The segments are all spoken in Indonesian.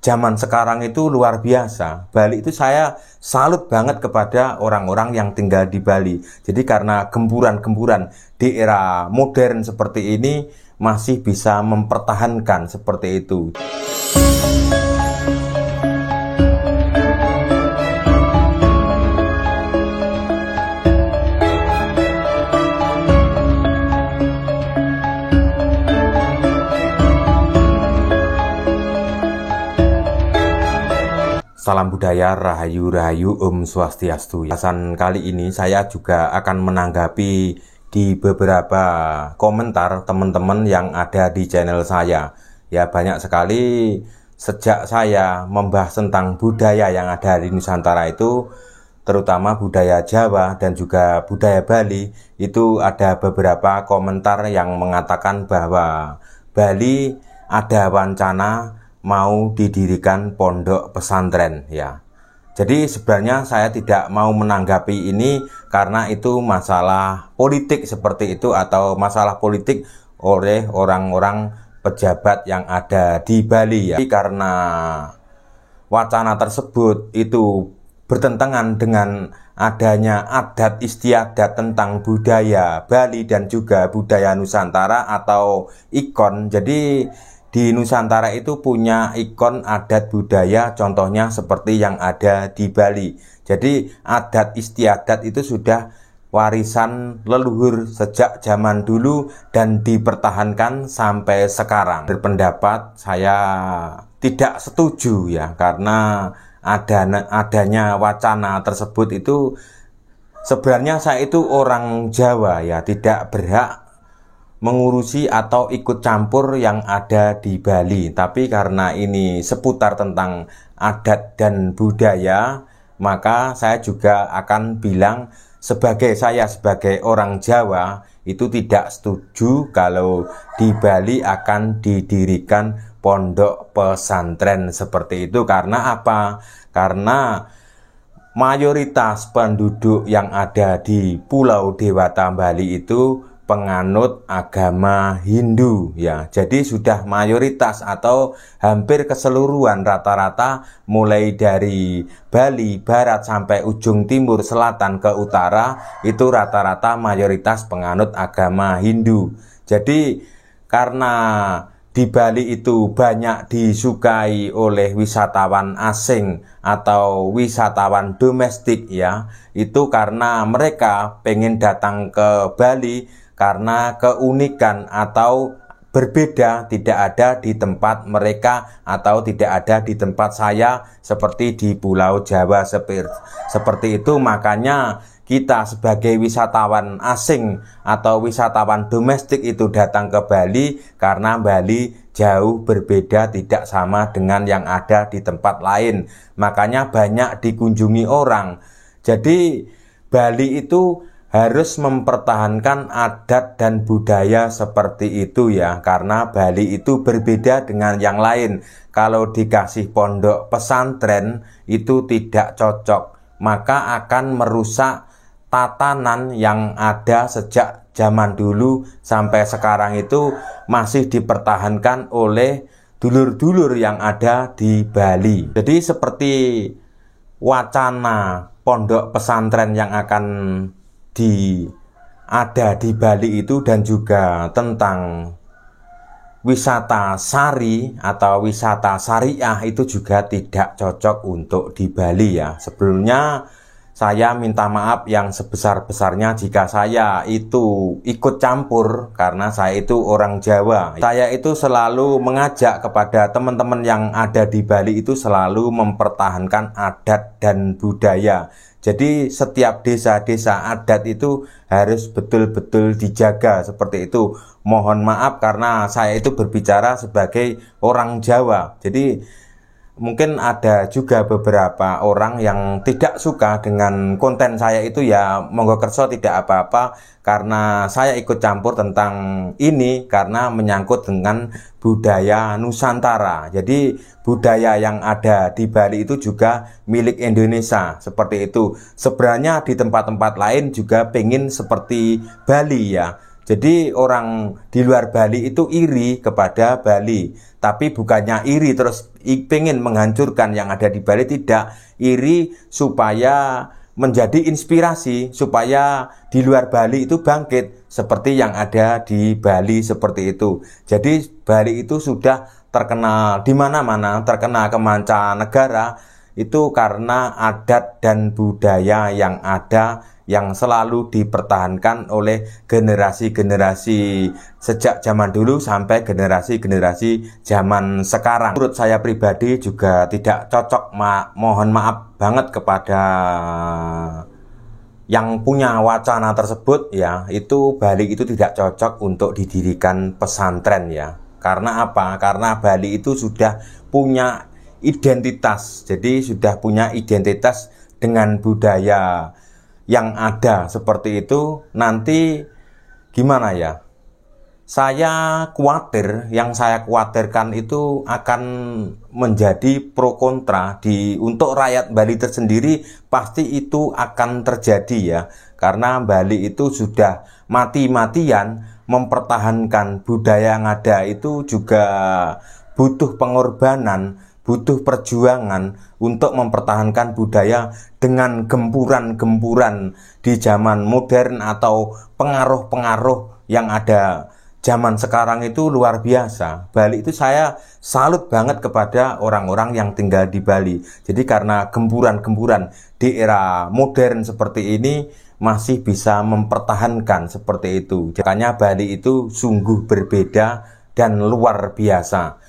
zaman sekarang itu luar biasa. Bali itu saya salut banget kepada orang-orang yang tinggal di Bali. Jadi karena gempuran-gempuran di era modern seperti ini masih bisa mempertahankan seperti itu. Salam budaya, rahayu Om Swastiastu. Bahasan kali ini saya juga akan menanggapi di beberapa komentar teman-teman yang ada di channel saya. Ya, banyak sekali sejak saya membahas tentang budaya yang ada di Nusantara itu, terutama budaya Jawa dan juga budaya Bali, itu ada beberapa komentar yang mengatakan bahwa Bali ada wacana mau didirikan pondok pesantren ya. Jadi sebenarnya saya tidak mau menanggapi ini karena itu masalah politik seperti itu, atau masalah politik oleh orang-orang pejabat yang ada di Bali ya. Karena wacana tersebut itu bertentangan dengan adanya adat istiadat tentang budaya Bali dan juga budaya Nusantara atau ikon. Jadi di Nusantara itu punya ikon adat budaya, contohnya seperti yang ada di Bali. Jadi adat istiadat itu sudah warisan leluhur sejak zaman dulu dan dipertahankan sampai sekarang. Berpendapat saya tidak setuju ya, karena adanya wacana tersebut itu sebenarnya saya itu orang Jawa ya, tidak berhak mengurusi atau ikut campur yang ada di Bali. Tapi karena ini seputar tentang adat dan budaya, maka saya juga akan bilang saya sebagai orang Jawa itu tidak setuju kalau di Bali akan didirikan pondok pesantren seperti itu. Karena apa? Karena mayoritas penduduk yang ada di Pulau Dewata Bali itu penganut agama Hindu ya. Jadi sudah mayoritas atau hampir keseluruhan rata-rata mulai dari Bali barat sampai ujung timur, selatan ke utara itu rata-rata mayoritas penganut agama Hindu. Jadi karena di Bali itu banyak disukai oleh wisatawan asing atau wisatawan domestik ya, itu karena mereka pengen datang ke Bali karena keunikan atau berbeda tidak ada di tempat mereka atau tidak ada di tempat saya seperti di Pulau Jawa seperti itu. Makanya kita sebagai wisatawan asing atau wisatawan domestik itu datang ke Bali karena Bali jauh berbeda, tidak sama dengan yang ada di tempat lain. Makanya banyak dikunjungi orang. Jadi Bali itu harus mempertahankan adat dan budaya seperti itu ya, karena Bali itu berbeda dengan yang lain. Kalau dikasih pondok pesantren itu tidak cocok, maka akan merusak tatanan yang ada sejak zaman dulu sampai sekarang itu masih dipertahankan oleh dulur-dulur yang ada di Bali. Jadi seperti wacana pondok pesantren yang akan ada di Bali itu, dan juga tentang wisata sari atau wisata syariah itu juga tidak cocok untuk di Bali ya. Sebelumnya saya minta maaf yang sebesar-besarnya jika saya itu ikut campur, karena saya itu orang Jawa. Saya itu selalu mengajak kepada teman-teman yang ada di Bali itu selalu mempertahankan adat dan budaya. Jadi setiap desa-desa adat itu harus betul-betul dijaga seperti itu. Mohon maaf karena saya itu berbicara sebagai orang Jawa. Jadi mungkin ada juga beberapa orang yang tidak suka dengan konten saya itu ya, monggo kerso tidak apa-apa, karena saya ikut campur tentang ini karena menyangkut dengan budaya Nusantara. Jadi budaya yang ada di Bali itu juga milik Indonesia seperti itu. Sebenarnya di tempat-tempat lain juga pengen seperti Bali ya. Jadi orang di luar Bali itu iri kepada Bali, tapi bukannya iri terus pengen menghancurkan yang ada di Bali, tidak. Iri supaya menjadi inspirasi, supaya di luar Bali itu bangkit seperti yang ada di Bali seperti itu. Jadi Bali itu sudah terkenal di mana-mana, terkenal ke mancanegara itu karena adat dan budaya yang ada, yang selalu dipertahankan oleh generasi-generasi sejak zaman dulu sampai generasi-generasi zaman sekarang. Menurut saya pribadi juga tidak cocok, mohon maaf banget kepada yang punya wacana tersebut ya, itu Bali itu tidak cocok untuk didirikan pesantren ya. Karena apa? Karena Bali itu sudah punya identitas, jadi sudah punya identitas dengan budaya yang ada seperti itu. Nanti gimana ya, saya khawatir, yang saya khawatirkan itu akan menjadi pro kontra untuk rakyat Bali tersendiri. Pasti itu akan terjadi ya, karena Bali itu sudah mati-matian mempertahankan budaya yang ada. Itu juga butuh pengorbanan, butuh perjuangan untuk mempertahankan budaya dengan gempuran-gempuran di zaman modern atau pengaruh-pengaruh yang ada zaman sekarang itu luar biasa. Bali itu saya salut banget kepada orang-orang yang tinggal di Bali. Jadi karena gempuran-gempuran di era modern seperti ini masih bisa mempertahankan seperti itu. Makanya Bali itu sungguh berbeda dan luar biasa.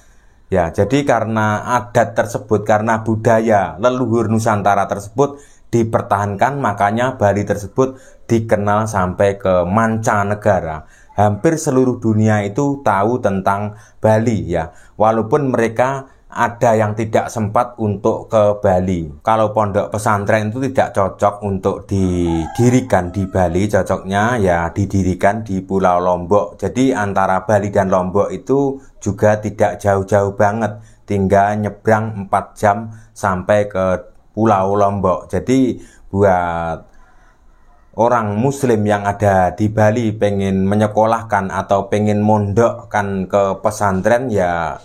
Ya, jadi karena adat tersebut, karena budaya leluhur Nusantara tersebut dipertahankan, makanya Bali tersebut dikenal sampai ke mancanegara. Hampir seluruh dunia itu tahu tentang Bali ya, walaupun mereka ada yang tidak sempat untuk ke Bali. Kalau pondok pesantren itu tidak cocok untuk didirikan di Bali, cocoknya ya didirikan di Pulau Lombok. Jadi antara Bali dan Lombok itu juga tidak jauh-jauh banget, tinggal nyebrang 4 jam sampai ke Pulau Lombok. Jadi buat orang muslim yang ada di Bali pengen menyekolahkan atau pengen mondokkan ke pesantren ya,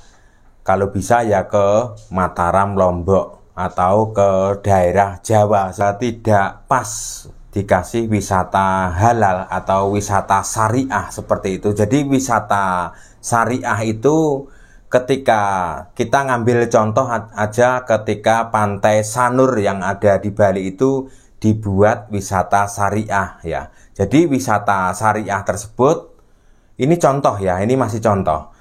kalau bisa ya ke Mataram, Lombok, atau ke daerah Jawa. Saya tidak pas dikasih wisata halal atau wisata syariah seperti itu. Jadi wisata syariah itu ketika kita ngambil contoh aja, ketika Pantai Sanur yang ada di Bali itu dibuat wisata syariah ya. Jadi wisata syariah tersebut, ini contoh ya, ini masih contoh.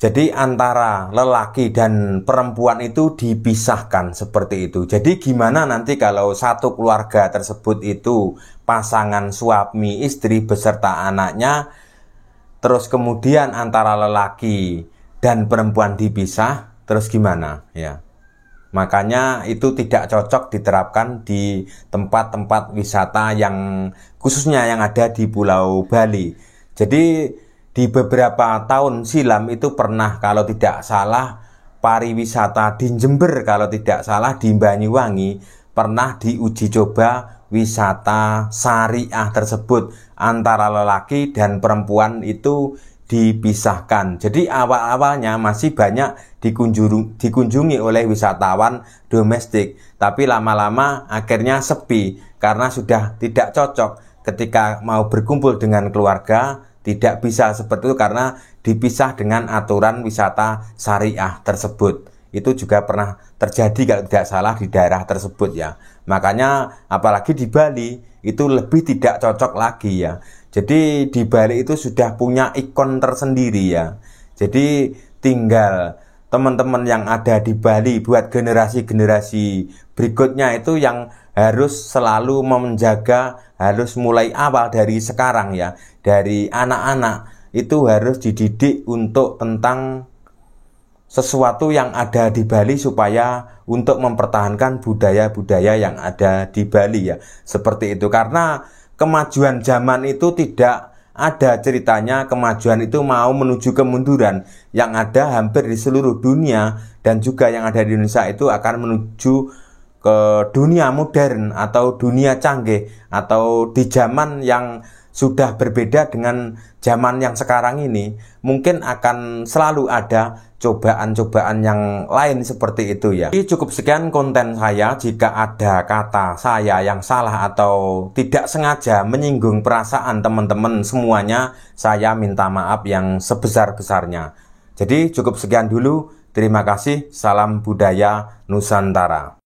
Jadi antara lelaki dan perempuan itu dipisahkan seperti itu. Jadi gimana nanti kalau satu keluarga tersebut itu pasangan suami istri beserta anaknya, terus kemudian antara lelaki dan perempuan dipisah, terus gimana ya? Makanya itu tidak cocok diterapkan di tempat-tempat wisata yang khususnya yang ada di Pulau Bali. Jadi di beberapa tahun silam itu pernah, kalau tidak salah, pariwisata di Jember, kalau tidak salah di Banyuwangi, pernah diuji coba wisata syariah tersebut. Antara lelaki dan perempuan itu dipisahkan. Jadi awal-awalnya masih banyak dikunjungi oleh wisatawan domestik, tapi lama-lama akhirnya sepi karena sudah tidak cocok ketika mau berkumpul dengan keluarga. Tidak bisa seperti itu karena dipisah dengan aturan wisata syariah tersebut. Itu juga pernah terjadi kalau tidak salah di daerah tersebut ya. Makanya apalagi di Bali itu lebih tidak cocok lagi ya. Jadi di Bali itu sudah punya ikon tersendiri ya. Jadi tinggal teman-teman yang ada di Bali buat generasi-generasi berikutnya itu yang harus selalu menjaga, harus mulai awal dari sekarang ya, dari anak-anak itu harus dididik untuk tentang sesuatu yang ada di Bali supaya untuk mempertahankan budaya-budaya yang ada di Bali ya, seperti itu. Karena kemajuan zaman itu tidak ada ceritanya kemajuan itu mau menuju kemunduran. Yang ada hampir di seluruh dunia dan juga yang ada di Indonesia itu akan menuju ke dunia modern atau dunia canggih, atau di zaman yang sudah berbeda dengan zaman yang sekarang ini, mungkin akan selalu ada cobaan-cobaan yang lain seperti itu ya. Jadi cukup sekian konten saya. Jika ada kata saya yang salah atau tidak sengaja menyinggung perasaan teman-teman semuanya, saya minta maaf yang sebesar-besarnya. Jadi cukup sekian dulu. Terima kasih. Salam budaya Nusantara.